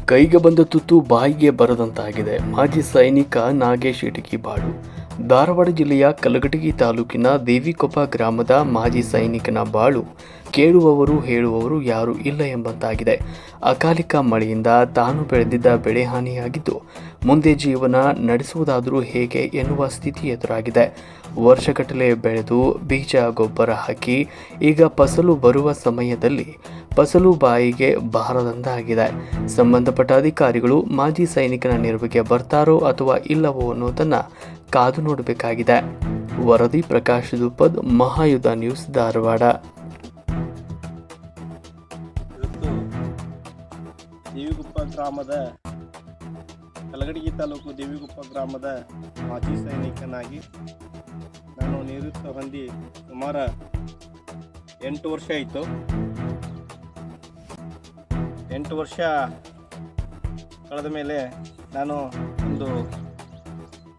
ಕೈಗೆ ಬಂದ ತುತ್ತು ಬಾಯಿಗೆ ಬರದಂತಾಗಿದೆ. ಮಾಜಿ ಸೈನಿಕ ನಾಗೇಶ್ ಇಟಗಿ ಬಾಳು. ಧಾರವಾಡ ಜಿಲ್ಲೆಯ ಕಲಘಟಗಿ ತಾಲೂಕಿನ ದೇವಿಕೊಪ್ಪ ಗ್ರಾಮದ ಮಾಜಿ ಸೈನಿಕನ ಬಾಳು ಕೇಳುವವರು ಹೇಳುವವರು ಯಾರೂ ಇಲ್ಲ ಎಂಬಂತಾಗಿದೆ. ಅಕಾಲಿಕ ಮಳೆಯಿಂದ ತಾನು ಬೆಳೆದಿದ್ದ ಬೆಳೆ ಹಾನಿಯಾಗಿದ್ದು, ಮುಂದೆ ಜೀವನ ನಡೆಸುವುದಾದರೂ ಹೇಗೆ ಎನ್ನುವ ಸ್ಥಿತಿ ಎದುರಾಗಿದೆ. ವರ್ಷಗಟ್ಟಲೆ ಬೆಳೆದು ಬೀಜ ಗೊಬ್ಬರ ಹಾಕಿ ಈಗ ಫಸಲು ಬರುವ ಸಮಯದಲ್ಲಿ ಫಸಲು ಬಾಯಿಗೆ ಬಾರದಂತಾಗಿದೆ. ಸಂಬಂಧಪಟ್ಟ ಅಧಿಕಾರಿಗಳು ಮಾಜಿ ಸೈನಿಕನ ನೆರವಿಗೆ ಬರ್ತಾರೋ ಅಥವಾ ಇಲ್ಲವೋ ಅನ್ನೋದನ್ನು ಕಾದು ನೋಡಬೇಕಾಗಿದೆ. ವರದಿ ಪ್ರಕಾಶ್ ದುಪ್ಪದ್, ಮಹಾಯುಧ ನ್ಯೂಸ್, ಧಾರವಾಡ. ದೇವಿಗುಪ್ಪ ಗ್ರಾಮದ ಕಲಘಟಗಿ ತಾಲೂಕು ದೇವಿಗುಪ್ಪ ಗ್ರಾಮದ ಮಾಜಿ ಸೈನಿಕನಾಗಿ ನಾನು ನಿವೃತ್ತ ಹೊಂದಿ ಸುಮಾರು 8 ವರ್ಷ ಆಯಿತು. 8 ವರ್ಷ ಕಳೆದ ಮೇಲೆ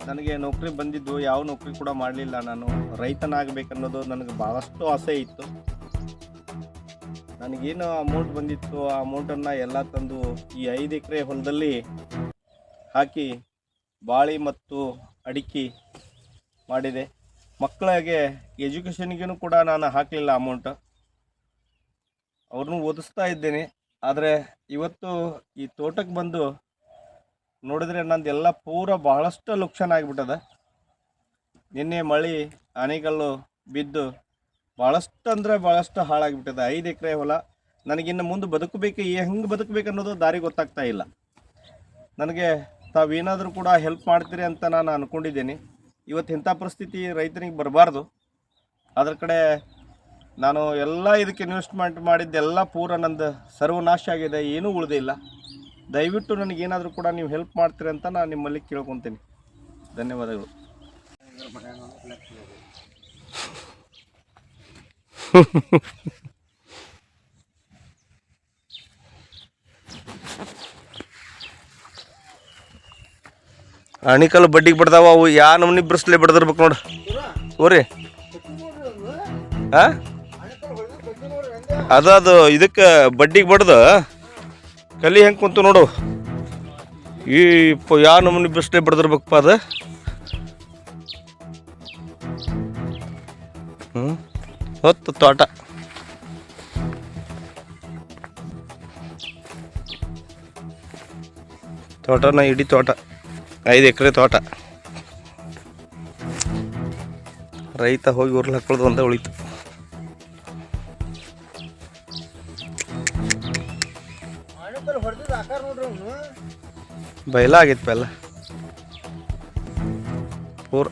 ನನಗೆ ನೌಕರಿ ಬಂದಿದ್ದು, ಯಾವ ನೌಕರಿ ಕೂಡ ಮಾಡಲಿಲ್ಲ. ನಾನು ರೈತನಾಗಬೇಕನ್ನೋದು ನನಗೆ ಭಾಳಷ್ಟು ಆಸೆ ಇತ್ತು. ನನಗೇನು ಅಮೌಂಟ್ ಬಂದಿತ್ತು ಆ ಅಮೌಂಟನ್ನು ಎಲ್ಲ ತಂದು ಈ 5 ಎಕರೆ ಹೊಲದಲ್ಲಿ ಹಾಕಿ ಬಾಳೆ ಮತ್ತು ಅಡಿಕೆ ಮಾಡಿದೆ. ಮಕ್ಕಳಿಗೆ ಎಜುಕೇಷನ್ಗೂ ಕೂಡ ನಾನು ಹಾಕಲಿಲ್ಲ ಅಮೌಂಟ್, ಅವ್ರನ್ನೂ ಓದಿಸ್ತಾ ಇದ್ದೇನೆ. ಆದರೆ ಇವತ್ತು ಈ ತೋಟಕ್ಕೆ ಬಂದು ನೋಡಿದ್ರೆ ನಂದೆಲ್ಲ ಪೂರ ಭಾಳಷ್ಟು ಲುಕ್ಷಣ ಆಗಿಬಿಟ್ಟದ. ನಿನ್ನೆ ಮಳೆ ಆನೆಕಲ್ಲು ಬಿದ್ದು ಭಾಳಷ್ಟು ಅಂದರೆ ಭಾಳಷ್ಟು ಹಾಳಾಗಿಬಿಟ್ಟದೆ. 5 ಎಕರೆ ಹೊಲ. ನನಗಿನ್ನು ಮುಂದೆ ಬದುಕಬೇಕು, ಹೆಂಗೆ ಬದುಕಬೇಕು ಅನ್ನೋದು ದಾರಿ ಗೊತ್ತಾಗ್ತಾ ಇಲ್ಲ. ನನಗೆ ತಾವೇನಾದರೂ ಕೂಡ ಹೆಲ್ಪ್ ಮಾಡ್ತೀರಿ ಅಂತ ನಾನು ಅಂದ್ಕೊಂಡಿದ್ದೀನಿ. ಇವತ್ತು ಇಂಥ ಪರಿಸ್ಥಿತಿ ರೈತನಿಗೆ ಬರಬಾರ್ದು. ಅದರ ಕಡೆ ನಾನು ಎಲ್ಲ ಇದಕ್ಕೆ ಇನ್ವೆಸ್ಟ್ಮೆಂಟ್ ಮಾಡಿದ್ದೆಲ್ಲ ಪೂರ ನಂದು ಸರ್ವನಾಶ ಆಗಿದೆ, ಏನೂ ಉಳಿದಿಲ್ಲ. ದಯವಿಟ್ಟು ನನಗೇನಾದರೂ ಕೂಡ ನೀವು ಹೆಲ್ಪ್ ಮಾಡ್ತೀರಿ ಅಂತ ನಾನು ನಿಮ್ಮಲ್ಲಿ ಕೇಳ್ಕೊತೀನಿ. ಧನ್ಯವಾದಗಳು. ಆಣಿಕಲ್ ಬಡ್ಡಿಗೆ ಬಿಡ್ದಾವ, ಅವು ಯಾ ನಮ್ನಿ ಬ್ರಸ್ಲೆ ಬಿಡ್ದಿರ್ಬೇಕು ನೋಡು. ಓರಿ ಅದು ಇದಕ್ಕೆ ಬಡ್ಡಿಗೆ ಬಡ್ದು ಕಲಿ ಹೆಂಗೆ ಕುಂತು ನೋಡು. ಈ ಯಾ ನಮ್ನಿ ಬ್ರಸ್ಲೆ ಬಿಡ್ದಿರ್ಬೇಕಪ್ಪ ಅದು. ಹೊತ್ತು ತೋಟನ ಇಡೀ ತೋಟ 5 ಎಕರೆ ತೋಟ. ರೈತ ಹೋಗಿ ಉರ್ಲು ಹಾಕೊಳ್ಳೋದು ಒಂದೇ ಉಳಿತು. ಬಯಲ ಆಗೈತಿ ಎಲ್ಲ ಪೂರ.